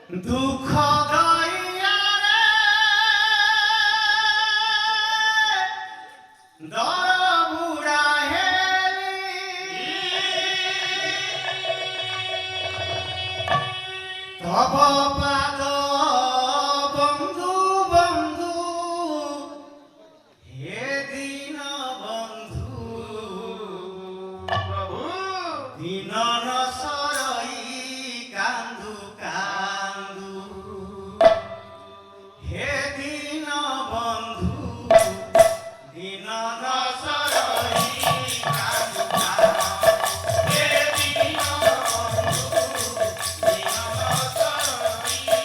দুঃখ দয়ারে দর বুড়া হেলি তব পাদ বন্ধু বন্ধু হে দীন বন্ধু প্রভু দীন নসরই কান্দু কান্দু হে দীন বন্ধু দীন নসরই কান্দু কান্দু হে দীন বন্ধু দীন নসরই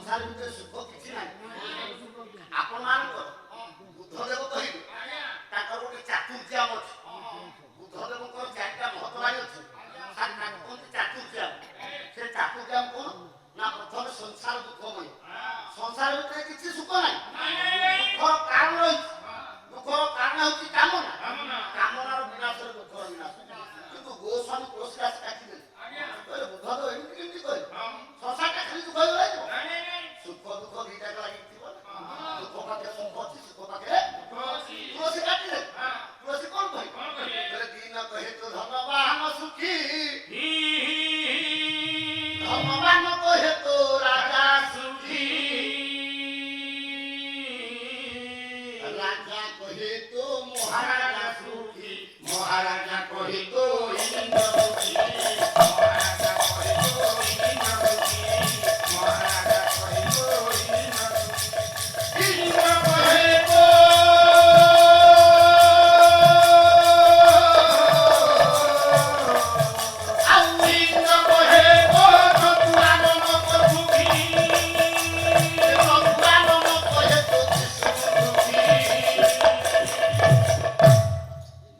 ସଂସାର ଭିତରେ ସୁଖ କିଛି ନାହିଁ। ଆପଣମାନଙ୍କର ବୁଦ୍ଧଦେବ କହିବେ ତାଙ୍କର ଗୋଟେ ଚାତୁର୍ଯ୍ୟାମ ଅଛି। ବୁଦ୍ଧଦେବଙ୍କର ଚାରିଟା ମହତ୍ଵବାଣୀ ଅଛି। ତାକୁ କୁହନ୍ତି ଚାତୁର୍ଯ୍ୟାମ। ସେ ଚାତୁର୍ଯ୍ୟାମ କଣ ନା ପ୍ରଥମେ ସଂସାର ଦୁଃଖମୟ। ସଂସାର ଭିତରେ କିଛି ସୁଖ ନାହିଁ। ଦୁଃଖର କାରଣ ରହିଛି। ଦୁଃଖର କାରଣ ହେଉଛି କାମନା। କାମନାର ବିନାଶରେ ଦୁଃଖର ବିନାଶ। କିନ୍ତୁ ଗୋସ୍ୱାମୀ ତୁଳସୀଦାସ କାଟିଦେଲେ କହିଲେ ବୁଦ୍ଧଦେବ ଏମିତି କେମିତି କହିଲେ ସଂସାରଟା ଖାଲି ଦୁଃଖ ହେଇଗଲା। ସୁଖ ଦୁଃଖ ଦିଟାକ ଲାଗିଥିବ। ଦୁଃଖ ପାଖରେ ସୁଖ ଅଛି, ସୁଖ ପାଖରେ ତୁଳସୀ କାଟିଦେଲେ। ତୁଳସୀ କଣ କହିଲେ ଦିନ କହେ ତୁ ଧନବାନ ସୁଖୀ, ଧନବାନ କହେ ତୁ ରାଜା ସୁଖୀ, ରାଜା କହେ ତୁ ମହାରାଜା ସୁଖୀ, ମହାରାଜା କହେ ତୁ ଇନ୍ଦ୍ର ସୁଖୀ, ମହାରାଜା କହେ ତୁ ଇନ୍ଦ୍ର ସୁଖୀ, ମହାରାଜା କହେ ତୁ ଇନ୍ଦ୍ର ସୁଖୀ, ଇନ୍ଦ୍ର କହେ ତୁ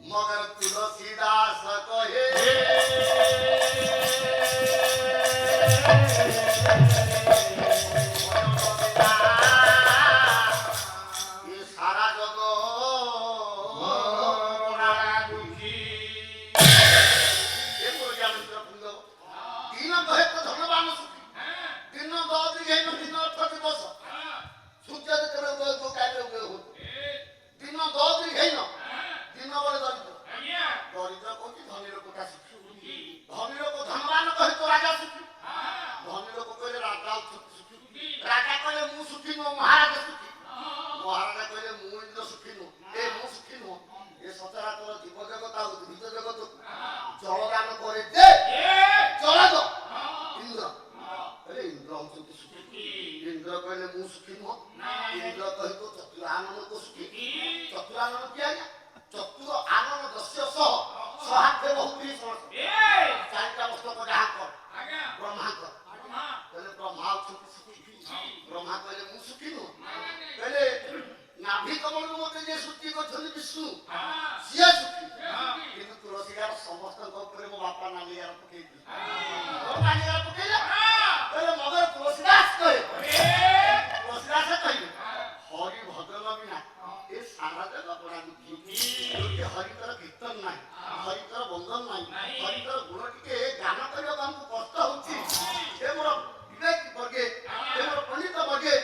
मगर तुलसीदास कहे ये सारा जग दुखी दिन कहे तो धनवान सुखी दिन 10 दिन दिन 8 दिवस सूर्य जेतबे उदय काले उदय हो दिन 10 दिन दिन बड़े दरिद्र दरिद्र कौन धनी लोक का सुखी धनी लोक धनवान कहे तो राजा सुखी धनी लोक कहले राजा सुखी राजा कहले मु सुखी नो महाराज सुखी महाराजा कहले मु इंद्र सुखी नो ए मु सुखी नो ए सचराचर जीव जगत आ उद्भिद जगत जलदान करे दे जल दो इंद्र अरे इंद्र होती सुखी इंद्र कहले मु सुखी नो इंद्र कहे तो चतुरानन को सुखी चतुरानन किया गया चतुर आनंद दस्य सह सहाते बहुत ही समस्त चारिटा पुस्तक जहाँ कर ब्रह्मा कर कहले ब्रह्मा सुखी ब्रह्मा कहले मु सुखी नु कहले नाभि कमल मते जे सुखी करछन विष्णु सिया सुखी किंतु तुलसीदास समस्त ऊपर मो बापा नाम यार पकई नाम यार पकईला कहले मगर तुलसीदास कहे तुलसीदास कहे हरि भजन बिना ए सारा जगह बड़ा दुखी हरिकर कीर्तन नहीं हरिकर बंधन नहीं हरिकर गुण टिके गान करने हमको कष्ट होची ए मोर विवेक वर्गे ए मोर पंडित वर्गे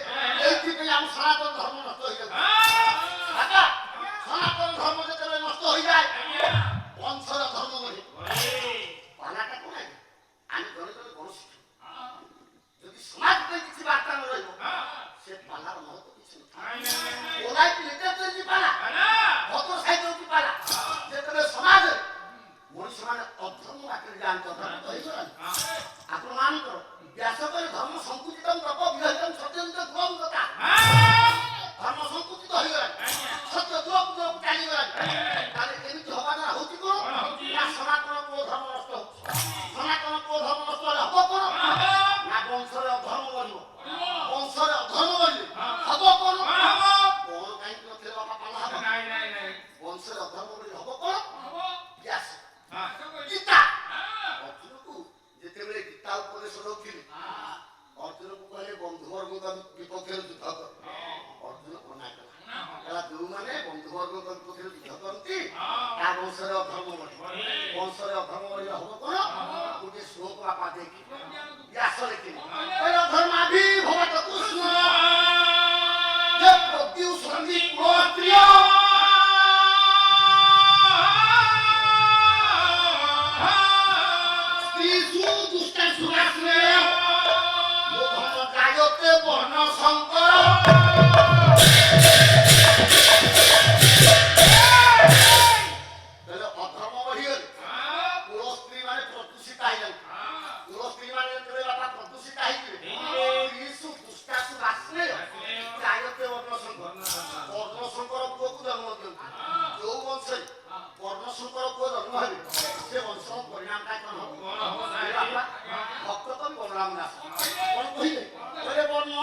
एथि पे हम सनातन धर्म नष्ट हो जाए आका सनातन धर्म जते नष्ट हो जाए वंशर धर्म मरे पानाटा कोन है आनी गण गण कोन शिखु यदि समाज पे किसी वार्ता न रहबो से पानार महत्व किछि नहीं ओलाई लेटर तो जी पाला भक्त साहित्य की पाला जेतबे समाज मनुष्य माने अधर्म आकर जानत धर्म तो हिगला आपण मान करो व्यास करे धर्म संकुचितम तप विहितम सत्यंत गुण कथा धर्म संकुचित हिगला सत्य दुख दुख टाली गला ताले केमिति हवा ना होती को ना सनातन को धर्म नष्ट हो सनातन को धर्म नष्ट हो कोन ना वंशर धर्म बनिबो वंशर धर्म बनिबो हबो कोन कोन काई न थे बाबा पाला हबो नहीं वंशर धर्म बनि हबो कोन व्यास गीता अर्जुन को जेते बेले गीता उपदेश दउथिले अर्जुन को कहले बंधु वर्ग का विपक्ष युद्ध कर अर्जुन मना कला जो माने बंधु वर्ग का विपक्ष युद्ध करती ता वंशर धर्म बनि वंशर धर्म बनि हबो कोन गोटे श्लोक आपा देखि व्यास लिखिले कहले धर्माभि भवत कृष्ण जे प्रत्यु संधि प्रिय बर्ण शंकर अधर्म बढ़िगले कुल स्त्री माने प्रदूषित आइले कुल स्त्री माने बापा प्रदूषित आइले यीशु दुष्टासु वासने गायते बर्ण शंकर पुओ को जन्म दियंती जो वंश बर्ण शंकर पुओ जन्म हेबे से वंश परिणाम का कोन हो भक्त कवि बलराम दास कोन कहिले बोले वर्ण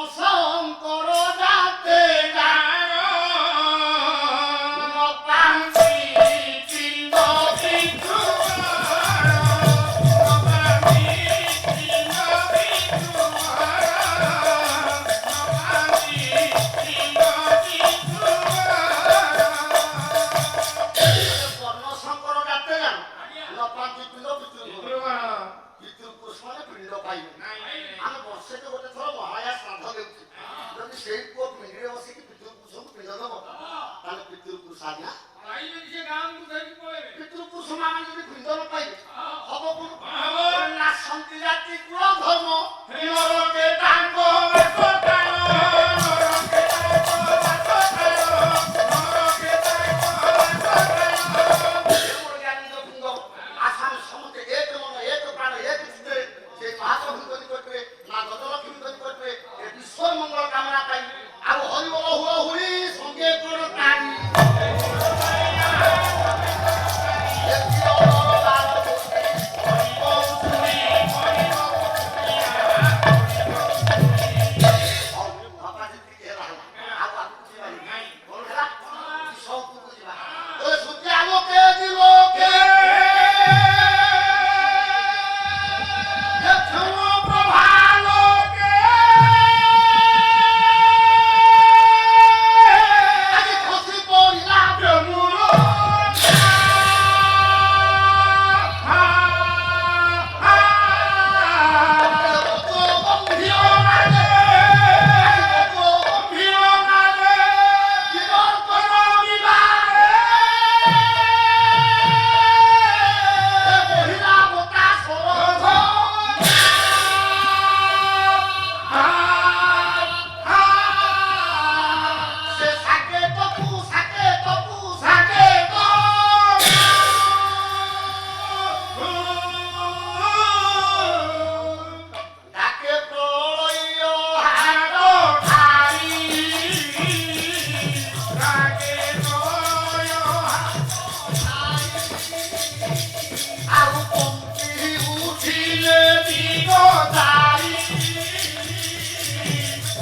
ମଙ୍ଗଳ କାମନା ପାଇଁ ଆଉ ହରିବୋଲ ହୁଅ ହୁଳି ସଙ୍ଗେ କର ତାଳି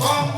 Vamos